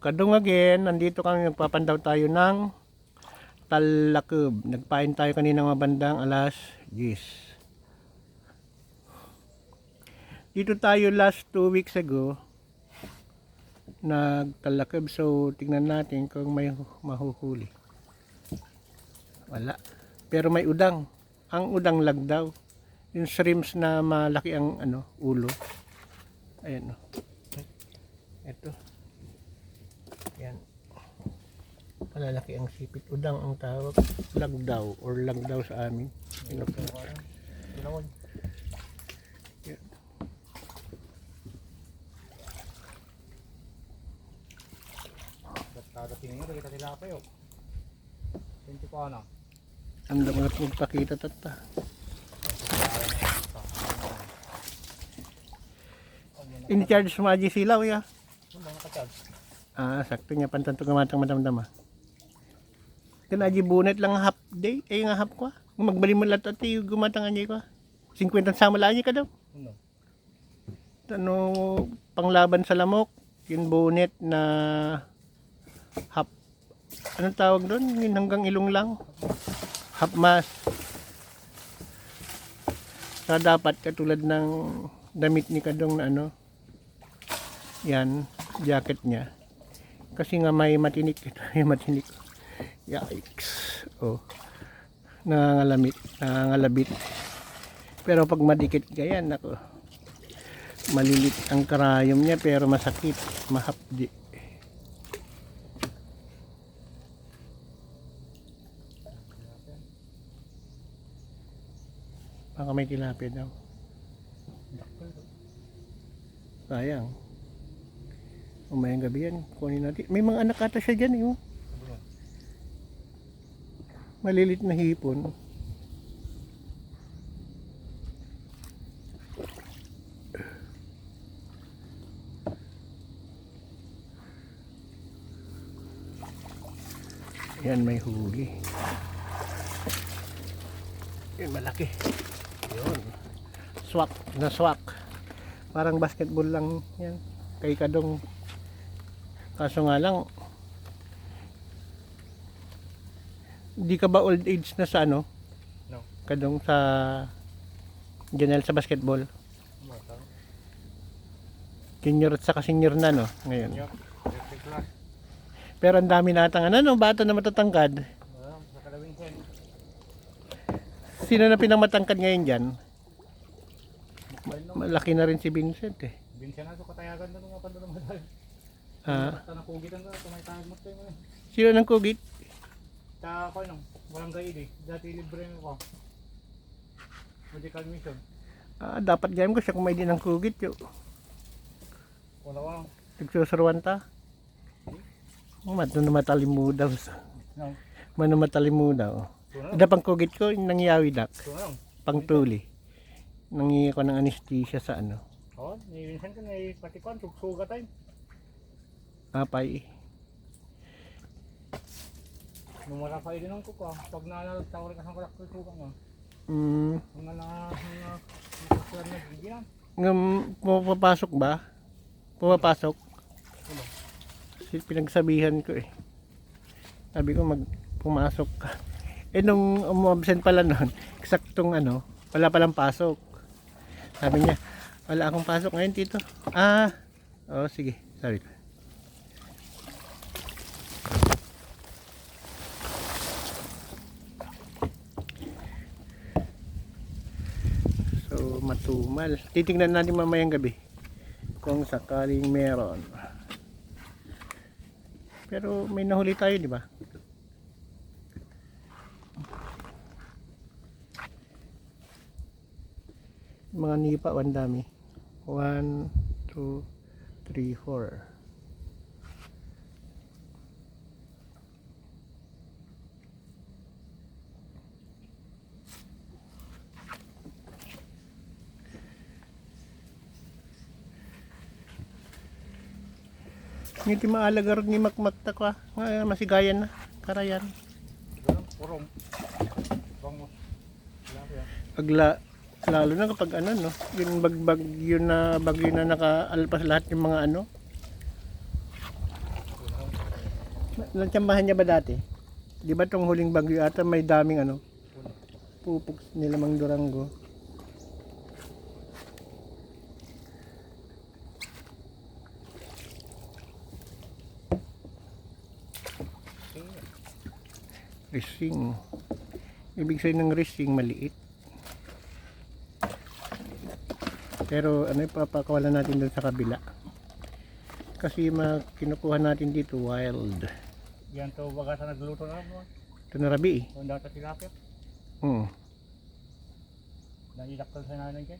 Kadung again, nandito kami, nagpapandaw tayo ng Talakub. Nagpain tayo kanina mga bandang alas 10. Dito tayo last 2 weeks ago nagtalakub, so tingnan natin kung may mahuhuli. Wala. Pero may udang. Ang udang lagdaw. Yung shrimps na malaki ang ulo. Ayan o. Ito. Yan. Malalaki ang sipit. Udang ang tawag. Lagdaw or lagdaw sa amin. Yan. Dadating nyo, kita tilapay o. 20 pa na. Ang dapat magpakita tata. In-charge sa mga silaw ya. Sakto niya pantanto gamatang madamdama. Kanaji bunet lang half day, nga half ko. Magbali mo lahat ati gumatang anjay ko. 50 sama lang ka daw. Ano panglaban sa lamok, yung bunet na half, anong tawag doon? Yung hanggang ilong lang. Half mask. Sa dapat katulad ng damit ni Kadong na yan, jacket niya. Kasi nga may matinik ito, may matinik. Yikes. Oh. Nangangalabit. Pero pag madikit ganyan, ako. Malilit ang karayom niya pero masakit, mahapdi. Baka may tilapia daw. Sayang. Umayang gabi yan. Kunin natin. May mga anak ata siya dyan eh. Oh. Malilit na hipon. Yan may huli. Yan malaki. Yun. Swak na swak. Parang basketball lang yan. Kay Kadong. Kaso nga lang, di ka ba old age na sa No. Kadong sa Janelle sa basketball? Junior at saka senior na ngayon. Pero ang dami natang bata na matatangkad. Sino na pinangmatangkad ngayon dyan? Malaki na rin si Vincent eh. Vincent na ito katayagan na mga pandalo madal. Nakugitan ka, tumaytayag mo tayo mo eh. Sino nang kugit? Ta ako nung, walang gaidi. Dati libre mo ko. Medical mission. Dapat gayam ko siya kung may din ang kugit yun. Wala ko lang. Nagsusuruan ta? Matalim mo daw. No. Matalim mo daw. Ada pang kugit ko, nangyawi dak. Pangtuli. Nangiya ko ng anesthesia sa Oo, ni Vincent ka na patikon, suga tayo. Apay. Numara pa din ang kuko. Pag nalagtaw rin kasang kalak ko suga mo. Pumapasok ba? Pumapasok? Pinagsabihan ko eh. Sabi ko pumasok ka. Nung umabsent pala noon, eksaktong wala palang pasok. Sabi niya, wala akong pasok ngayon tito. Sige, sabi ko. So matumal. Titingnan natin mamayang gabi kung sakaling meron. Pero may nahuli tayo, di ba? Mga nipa, ang dami. 1, 2, 3, 4. Ngiti maalagar ni makmakta ko masigayan na karayan. Purong. Bangus. Lalo na kapag yung bagyo na nakaalpas lahat yung mga Natsambahan niya ba dati? Di ba tong huling bagyo ata may daming ano? Pupok nila Mang Durango. Rising. Ibig sabihin ng rising maliit. Pero ano ipapakawalan natin doon sa kabila. Kasi kinukuha natin dito wild. Yan to baga sa nagluto na mo. Ito na rabi eh. Kung data tilapia. Naiidaktal sa nanay kay.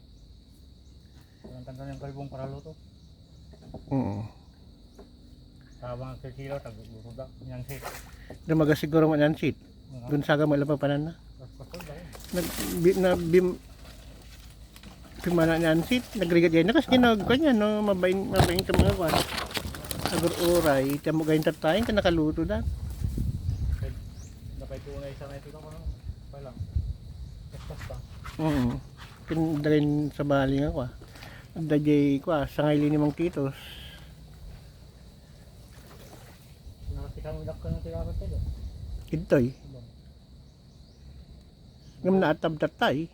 Ang tanda ng kalbong para luto. Sabang sa silo tagluto da. Yang sit. Dumaga siguro mo nansit. Doon sa mo ilang papanan na. Pimana nansit. Nagrigat yan. Nakas ginag ko niya no. Mabain ka mga kwan. Agur-uray. Tiyamo gayin tatayang ka nakaluto da. Tunay sa ito ko no. Pa lang. Basta. Pinadalhin sa baling ako. Ang dajay ko sangay ni Mang Titos. Nakasika mo dakka ng tilapia tayo. Itoy. Ngam na atab tatay.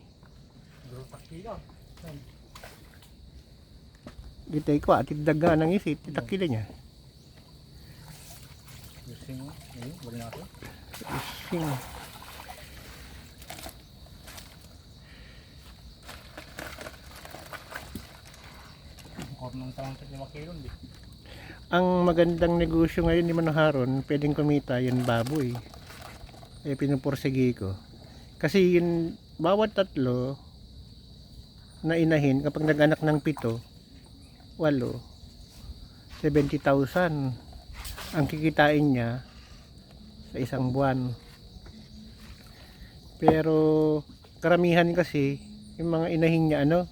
Duro takila. Gitay ko daga ng isit. Itakila niya. Gusto mo? Bali natin. Sing. Kornong taon sa 5 kilo di. Ang magandang negosyo ngayon ni Manoharon, pwedeng kumita yun baboy. Pinupursige ko. Kasi yun, bawat tatlo na inahin, kapag nag-anak ng 7, 8, 70,000 ang kikitain niya sa isang buwan. Pero karamihan kasi yung mga inahin niya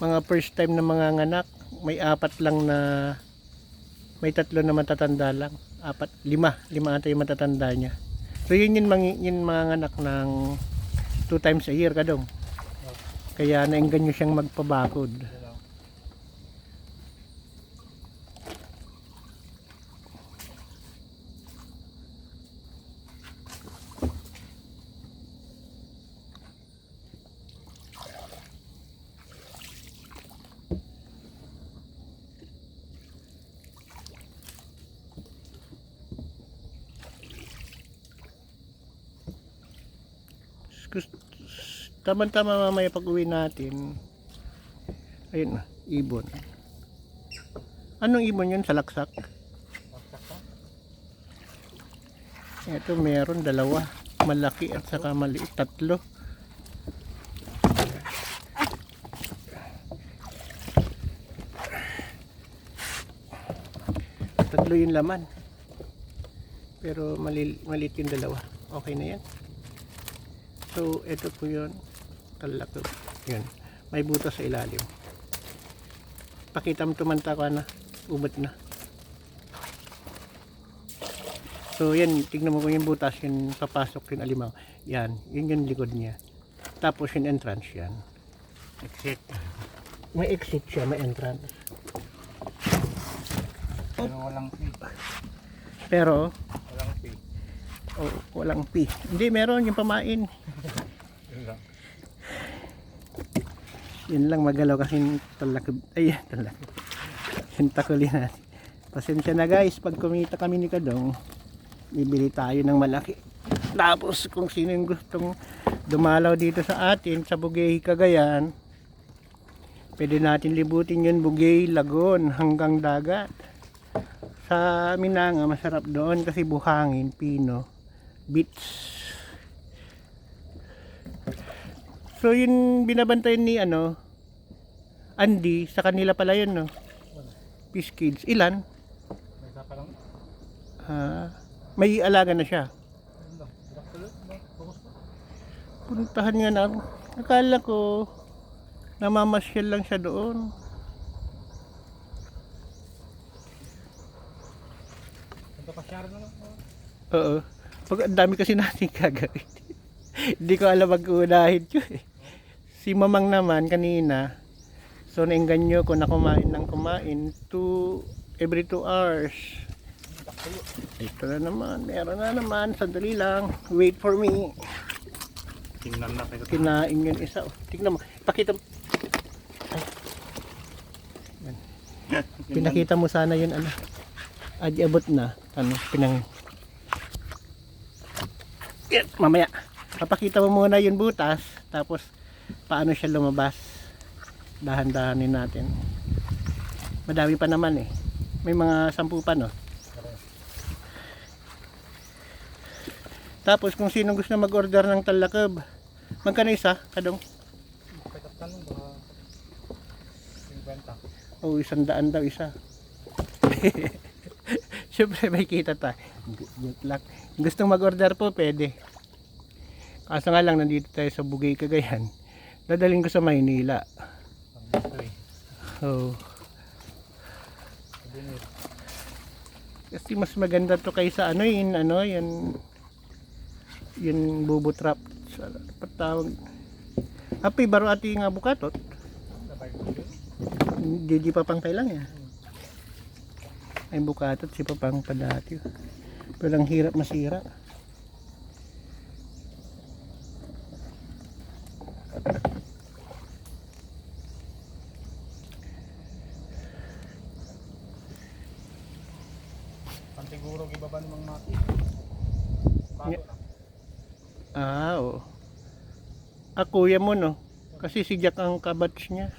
mga first time na mga nganak, may 4 lang na may 3 na matatanda lang. 5 ata yung matatanda niya. So yun mga anak ng 2 times a year kadong. Kaya naengganyo siyang magpabakod. Tama-tama mamaya pag uwi natin. Ayun na, ibon. Anong ibon yun? Salaksak? Ito meron 2. Malaki at saka maliit. 3. Tatlo yung laman. Pero maliit yung 2. Okay na yan. So, ito po yun. Kalaki. Yun. May butas sa ilalim. Pakita mo tumanta ka na. Ubot na. So, yan. Tignan mo kung yung butas. Yung papasok yung alimaw. Yan. Yun yung likod niya. Tapos yung entrance yan. Exit. May exit siya. May entrance. Pero walang fee. Pero, Walang fee. oh, walang fee. Hindi, meron yung pamain. Yun lang. Yun lang magalaw kasi talakib. Ay, talakib. Yung takuli natin. Pasensya na guys, pag kumita kami ni Kadong, bibili tayo ng malaki. Tapos kung sino yung gustong dumalaw dito sa atin, sa Bugey, Cagayan, pwede natin libutin yun, Bugey, Lagon, hanggang dagat. Sa Minanga, masarap doon kasi buhangin, pino, beach. So yun binabantayan ni Andy, sa kanila pala yun no. Fish Kids. Ilan? May saka lang. May alaga na siya. Yun lang. Direktulo. Focus pa. Puntahan nga na. Akala ko namamasyal lang siya doon. Punta pa siya rin na lang. Oo. Pag ang dami kasi natin gagawin. Hindi ko alam mag-uunahin ko eh. Si Mamang naman kanina, so naengganyo ko na kumain ng kumain every 2 hours. Ito na naman, meron na naman. Sandali lang. Wait for me. Tingnan na kayo. Kinain yun isa. Tingnan mo. Pakita mo. Pinakita mo sana yun ano. Adi abot na. Ano, Yan, mamaya. Papakita mo muna yun butas. Tapos, paano siya lumabas. Dahan-dahanin natin. Madami pa naman eh. May mga 10 pa no. Tapos kung sino gusto mag-order ng talakab, magkano isa, Kadong? Pagkatan mo ba? 50. O 100 daw isa. Siyempre may kita tayo. Good luck. Gustong mag-order po, pwede. Kaso nga lang, nandito tayo sa Bugay, Cagayan. Dadaling ko sa Maynila. Ang gusto eh. So, Sabi niyo. kasi mas maganda to kaysa yun bubo trap sa patawag. Api baro ati nga bukatot. Sabay ko yun. Di pa pang kailang yan. Ay bukatot si papang padati. Pero ang hirap masira. Pantiguro ibaba ng mga mati. Bago na. Oo. Kuya mo no. Kasi si Jack ang kabats niya.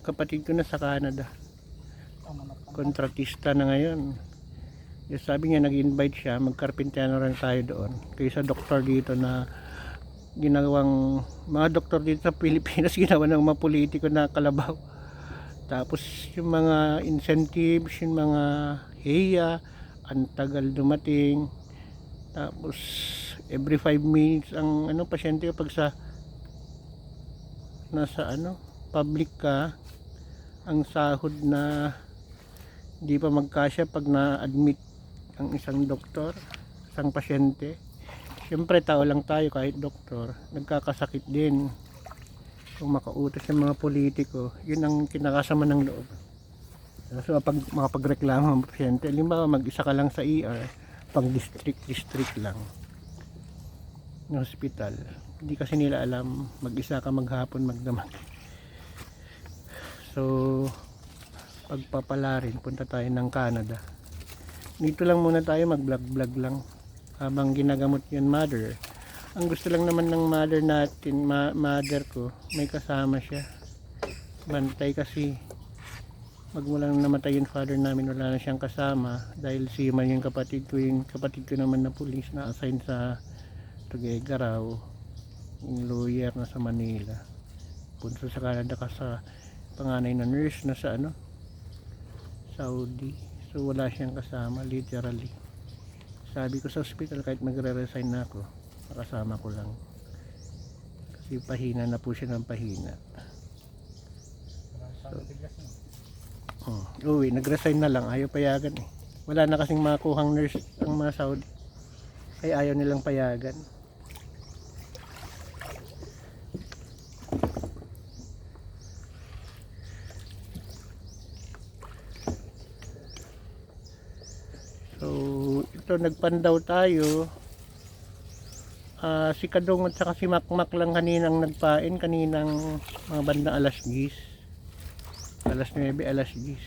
Kapatid ko na sa Canada. Tama na. Kontratista na ngayon. Yung sabi niya nag-invite siya, magkarpintero rin tayo doon. Kaysa doktor dito na ginawang mga doktor dito sa Pilipinas ginawa ng mga politiko na kalabaw. Tapos yung mga incentives, yung mga heya, ang tagal dumating. Tapos every 5 minutes ang pasyente pag sa nasa public ka, ang sahod na di pa magkasya pag na-admit ang isang doktor, isang pasyente. Siyempre tao lang tayo kahit doktor, nagkakasakit din. Kung makautos ng mga politiko, yun ang kinakasama ng loob. So pag makapagreklamo ng pasyente, halimbawa mag-isa ka lang sa ER, pang district lang ng hospital, hindi kasi nila alam mag-isa ka maghapon magdamag. So pagpapala rin, punta tayo ng Canada. Dito lang muna tayo, mag-vlog lang habang ginagamot yun mother. Ang gusto lang naman ng mother natin, mother ko, may kasama siya, bantay kasi magmulang namatay yung father namin, wala na siyang kasama dahil si man yung kapatid ko naman na pulis na assign sa Tuguegarao, yung lawyer na sa Manila, punta sa Canada kasi panganay na nurse na sa Saudi. So wala siyang kasama, literally. Sabi ko sa hospital kahit magre-resign na ako, makasama ko lang kasi pahina na po siya ng pahina. Uwi, nag-resign na lang, ayaw payagan eh. Wala na kasing makuhang nurse ang mga Saudi, kaya ayaw nilang payagan. So ito, nagpandaw tayo. Si Kadong at saka si Makmak lang kaninang nagpain, kaninang mga bandang alas 10, alas 9, alas 10.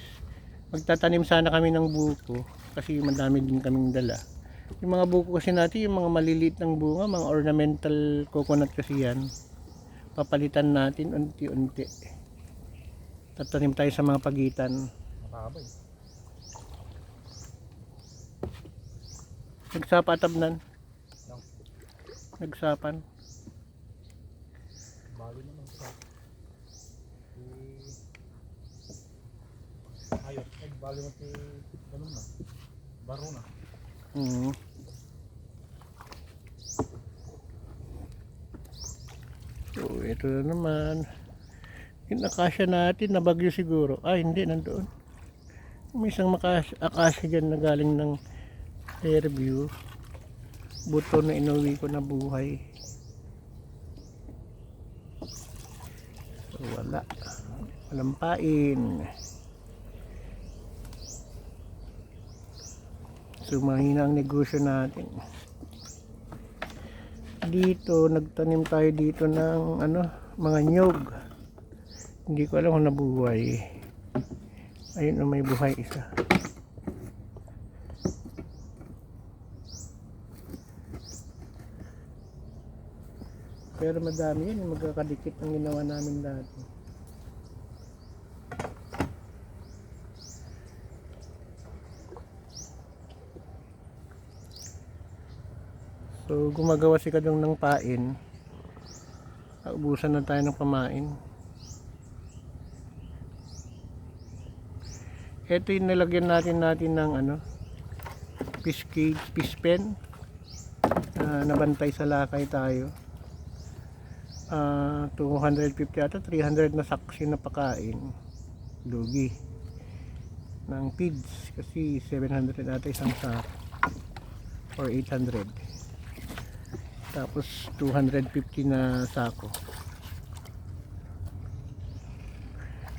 Magtatanim sana kami ng buko kasi madami din kaming dala. Yung mga buko kasi natin, yung mga maliliit ng bunga, mga ornamental coconut kasi yan, papalitan natin unti-unti. Tatanim tayo sa mga pagitan. Makabay. Nagsapa tabnan. Nagsapan. Bali naman sa. Ayos, bali mo ti ganun na. Baro na. So ito na naman. Yung akasya natin na bagyo siguro. Hindi, nandoon. May isang akasya dyan na galing ng Fairview. Buto na inuwi ko na buhay. So wala. Walang pain. So So mahina ang negosyo natin. Dito nagtanim tayo dito ng ano, mga nyog. Hindi ko alam kung nabuhay. Ayun, oh, may buhay isa. Pero madami yan, magkakadikit ang ginawa namin dati. So gumagawa si Kadong ng pain. Ubusan na tayo ng pamain. Ito yung nilagyan natin ng ano, fish cage, fish pen. Nabantay sa lakay tayo. 250 ata, 300 na saksi na pakain. Lugi. Ng feeds. Kasi 700 ata isang sack. Or 800. Tapos 250 na sako.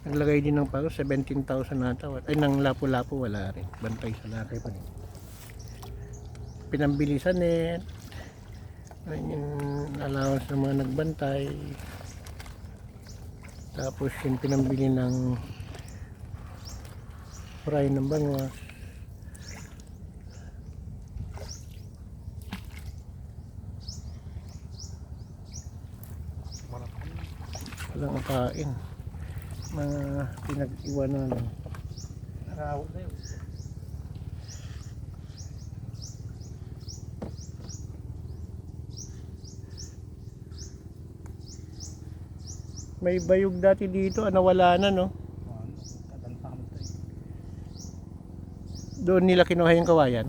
Naglagay din ng paro, 17,000 ata. Ay, ng lapu-lapu wala rin. Bantay sa lakay pa rin. Pinambili sa net. Yung allowance ng mga nagbantay. Tapos yung pinambili ng fry ng bangwas. Walang kain. Mga pinag-iwanan. Narawag na yun. May bayog dati dito, nawala na, no? Doon nila kinuha yung kawayan.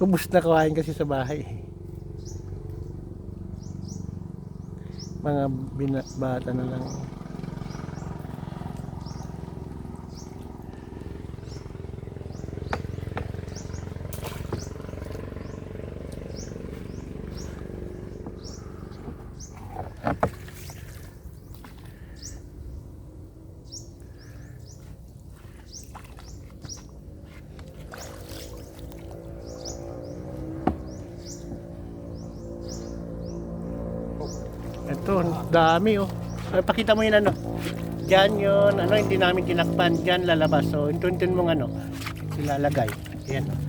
Ubus na kawayan kasi sa bahay. Mga bata na lang. Ito, dami oh. Pakita mo yun ano. Diyan yun, ano, hindi namin tinakpan. Diyan lalabas. So, intuntun mo ano, ilalagay. Ayan oh.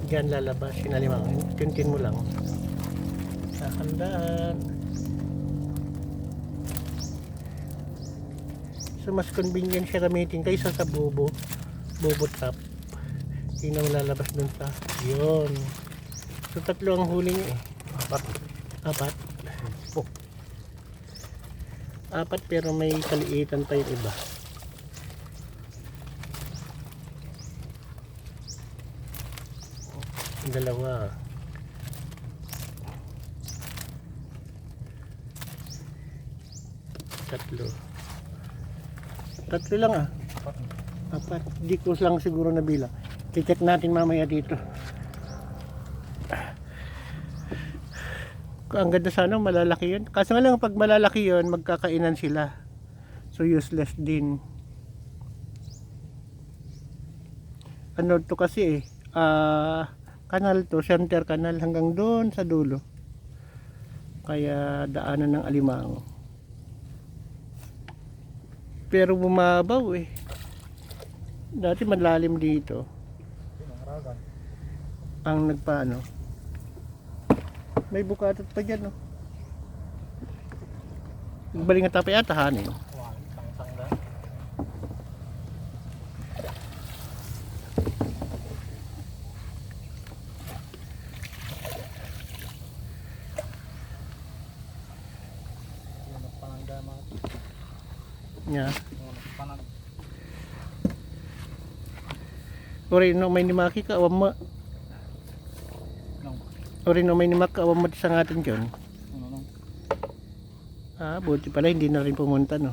Diyan lalabas, sinalimang. Intuntun mo lang. Nakandaan. So, mas convenient siya gamitin kaysa sa bubo. Bubo trap. Hindi na lalabas dun sa, yun. So, tatlo ang huli niya eh. Apat. Oh. Apat pero may kaliitan pa yung iba. Dalawa. Tatlo lang ah. Apat. Di ko lang siguro nabila. I-check natin mamaya dito. Ang ganda sana malalaki yun. Kaso nga lang pag malalaki yun, magkakainan sila. So useless din. Ano to kasi kanal to, center kanal hanggang doon sa dulo. Kaya daanan ng alimango. Pero bumabaw eh. Dati malalim dito. Ang nagpaano. May bukatot pa dyan, no? Balingan tapay ata, hanin. Yeah. Ori no may nimaki ka awam mo. Ori no may nimaki ka awam mo sa atin dyan. Buti pala hindi na rin pumunta no.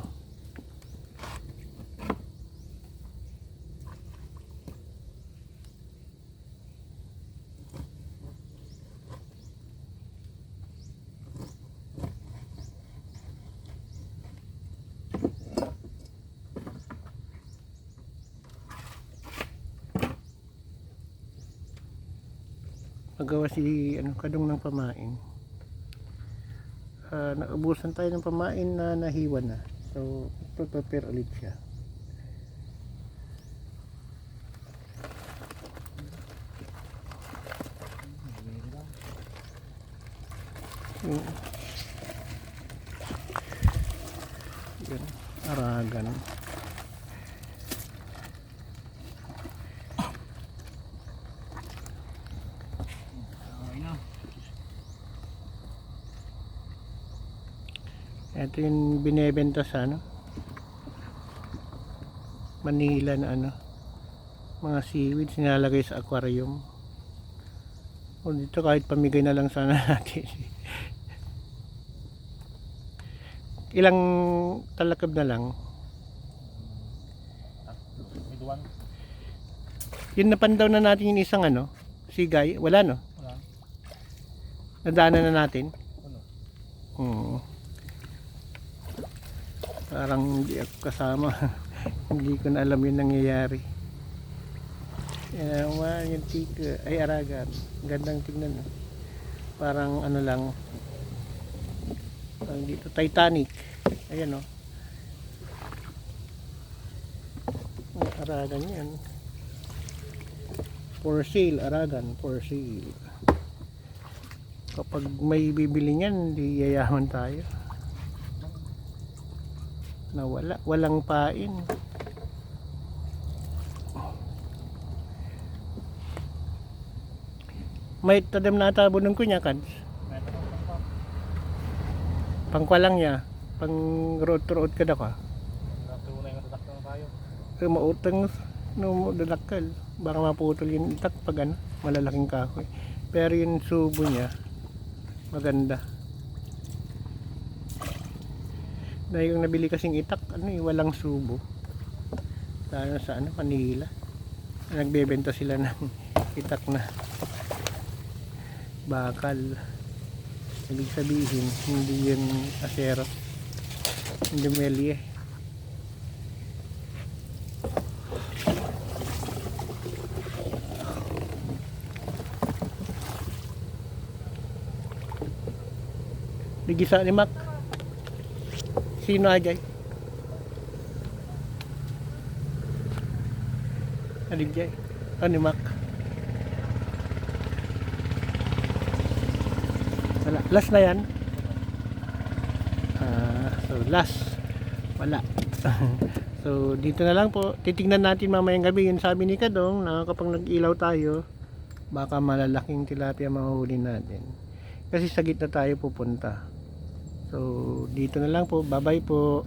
magawa si Kadong ng pamain. Naubusan tayo ng pamain na nahiwa na, so prepare ulit siya. Yan, aragan. Ito yung binebenta sa Manila na mga seaweed sinalagay sa aquarium. O dito kahit pamigay na lang sana natin. Ilang talakab na lang. Midwan. Yun napandaw na natin yung isang sigay. Wala no? Wala. Nadaanan na natin. Ano? Parang hindi ako kasama. Hindi ko na alam yung nangyayari. Yung tika ay aragan. Gandang tingnan. Parang lang. Parang dito Titanic. Ayan aragan yan. For sale, aragan for sale. Kapag may bibili niyan, hindi yayaman tayo. Nawala, walang pain. May tadam na tabo ng kunyakan. Pangkwa lang niya. Pang road to road ka da ka. Tunay nga tatak na tayo. Mautang no dalakal. Baka maputol yung itak pag malalaking kahoy. Pero yung subo niya maganda. Na yung nabili kasing itak walang subo. Lalo sa Manila. Nagbebenta sila ng itak na bakal. Ibig sabihin hindi yun asero, hindi melye. Digisa ni Mac. Sino ajay? Aligay. Ni Mac. Wala. Last na yan. So last. Wala. So dito na lang po. Titignan natin mamayang gabi. Yun sabi ni Kadong na kapag nag-ilaw tayo, baka malalaking tilapia mahuli natin. Kasi sa gitna tayo pupunta. So dito na lang po. Bye bye po.